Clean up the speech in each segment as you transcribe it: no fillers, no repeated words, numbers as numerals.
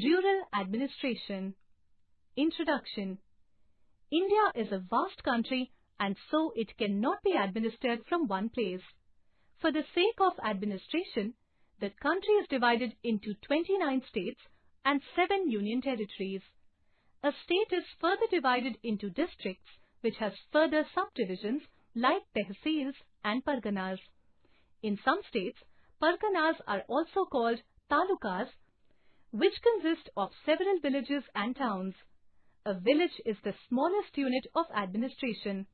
Rural Administration. Introduction. India is a vast country and so it cannot be administered from one place. For the sake of administration, the country is divided into 29 states and 7 union territories. A state is further divided into districts which has further subdivisions like tehsils and parganas. In some states, parganas are also called talukas, which consist of several villages and towns. A village is the smallest unit of administration.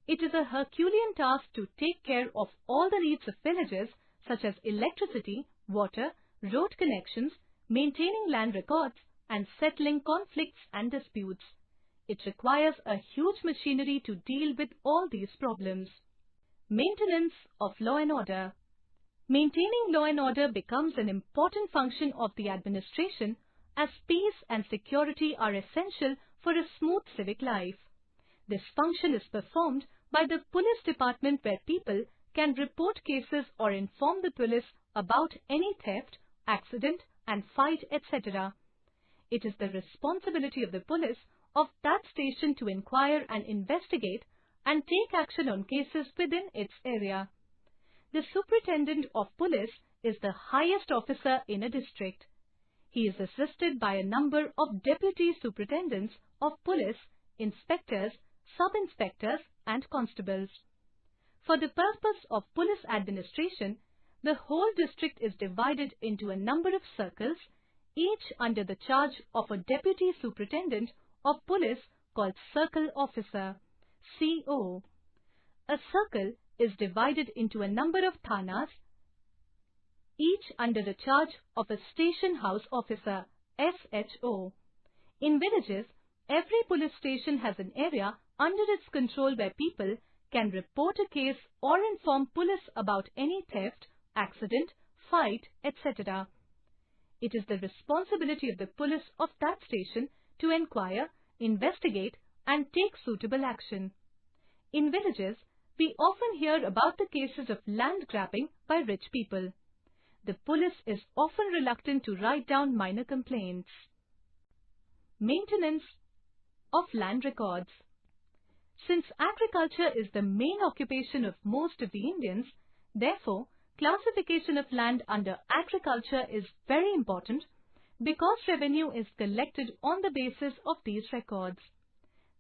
It is a Herculean task to take care of all the needs of villages such as electricity, water, road connections, maintaining land records, and settling conflicts and disputes. It requires a huge machinery to deal with all these problems. Maintenance of law and order. Maintaining law and order becomes an important function of the administration as peace and security are essential for a smooth civic life. This function is performed by the police department where people can report cases or inform the police about any theft, accident and fight, etc. It is the responsibility of the police of that station to inquire and investigate and take action on cases within its area. The superintendent of police is the highest officer in a district. He is assisted by a number of deputy superintendents of police, inspectors, sub-inspectors and constables. For the purpose of police administration, the whole district is divided into a number of circles, each under the charge of a deputy superintendent of police called circle officer, CO. A circle is divided into a number of thanas, each under the charge of a station house officer, SHO. In villages, every police station has an area under its control where people can report a case or inform police about any theft, accident, fight, etc. It is the responsibility of the police of that station to inquire, investigate and take suitable action. In villages, we often hear about the cases of land grabbing by rich people. The police is often reluctant to write down minor complaints. Maintenance of land records. Since agriculture is the main occupation of most of the Indians, therefore, classification of land under agriculture is very important because revenue is collected on the basis of these records.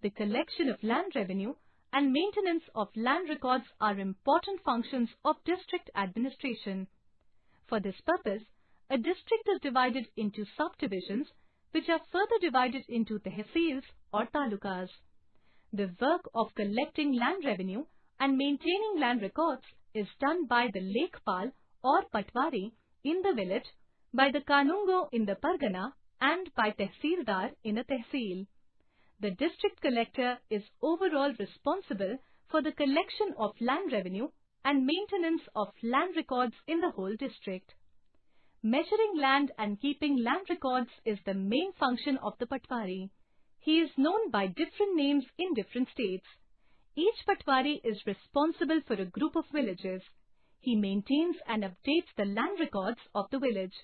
The collection of land revenue and maintenance of land records are important functions of district administration. For this purpose, a district is divided into subdivisions which are further divided into tehsils or talukas. The work of collecting land revenue and maintaining land records is done by the lekpal or patwari in the village, by the kanungo in the pargana and by tehsildar in a tehsil. The district collector is overall responsible for the collection of land revenue and maintenance of land records in the whole district. Measuring land and keeping land records is the main function of the patwari. He is known by different names in different states. Each patwari is responsible for a group of villages. He maintains and updates the land records of the village.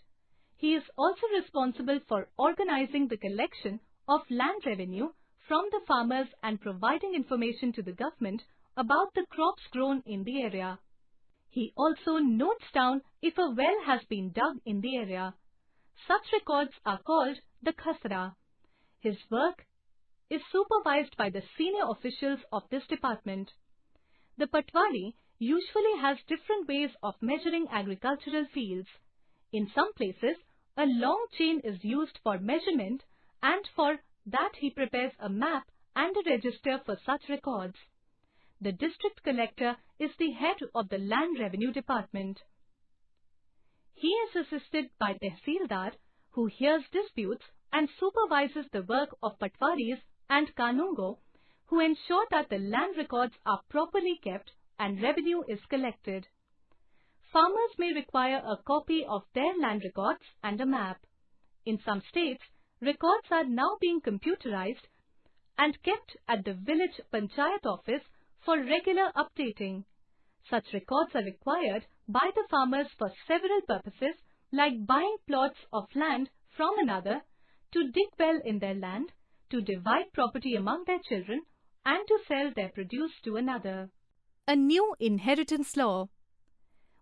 He is also responsible for organizing the collection of land revenue from the farmers and providing information to the government about the crops grown in the area. He also notes down if a well has been dug in the area. Such records are called the khasra. His work is supervised by the senior officials of this department. The patwari usually has different ways of measuring agricultural fields. In some places, a long chain is used for measurement and for that he prepares a map and a register for such records. The district collector is the head of the land revenue department. He is assisted by tehsildar, who hears disputes and supervises the work of patwaris and kanungo, who ensure that the land records are properly kept and revenue is collected. Farmers may require a copy of their land records and a map. In some states, records are now being computerized and kept at the village panchayat office for regular updating. Such records are required by the farmers for several purposes like buying plots of land from another, to dig well in their land, to divide property among their children, and to sell their produce to another. A new inheritance law.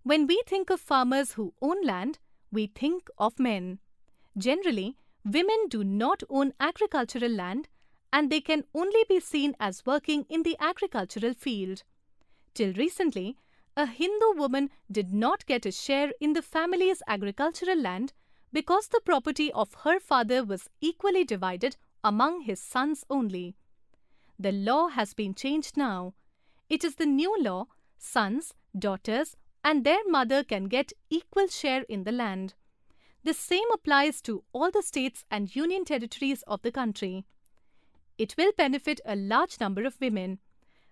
When we think of farmers who own land, we think of men. Generally, women do not own agricultural land, and they can only be seen as working in the agricultural field. Till recently, a Hindu woman did not get a share in the family's agricultural land because the property of her father was equally divided among his sons only. The law has been changed now. It is the new law: sons, daughters, and their mother can get equal share in the land. The same applies to all the states and union territories of the country. It will benefit a large number of women.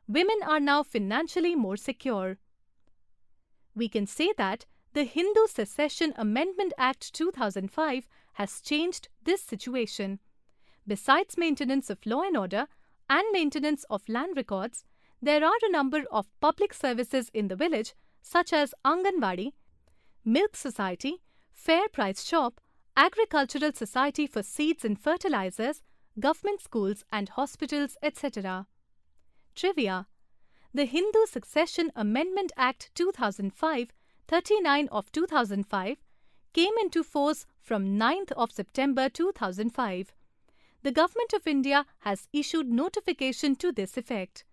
Women are now financially more secure. We can say that the Hindu Secession Amendment Act 2005 has changed this situation. Besides maintenance of law and order and maintenance of land records, there are a number of public services in the village such as Anganwadi, Milk Society, Fair Price Shop, Agricultural Society for Seeds and Fertilizers, government schools and hospitals, etc. Trivia: the Hindu Succession Amendment Act 2005, 39 of 2005, came into force from 9th of September 2005. The Government of India has issued notification to this effect.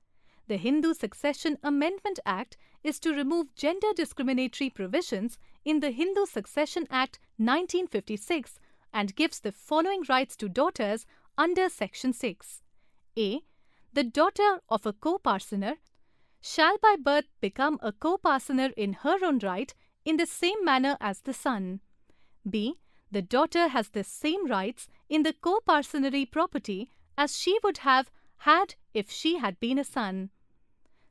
The Hindu Succession Amendment Act is to remove gender discriminatory provisions in the Hindu Succession Act 1956 and gives the following rights to daughters under Section 6. A. The daughter of a co-parsoner shall by birth become a co-parsoner in her own right in the same manner as the son. B. The daughter has the same rights in the co-parsonary property as she would have had if she had been a son.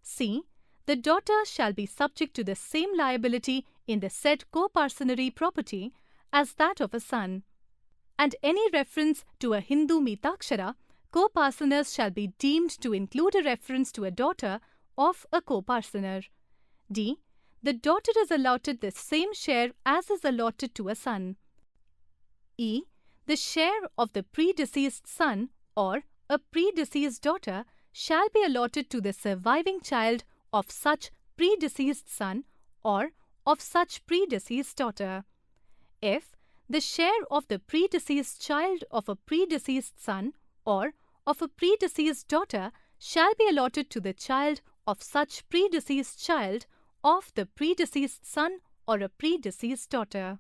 C. The daughter shall be subject to the same liability in the said co-parsonary property as that of a son. And any reference to a Hindu Mitakshara, co-parsoners shall be deemed to include a reference to a daughter of a co-parsoner. D. The daughter is allotted the same share as is allotted to a son. E. The share of the predeceased son or a predeceased daughter shall be allotted to the surviving child of such predeceased son or of such predeceased daughter. F. The share of the predeceased child of a predeceased son or of a predeceased daughter shall be allotted to the child of such predeceased child of the predeceased son or a predeceased daughter.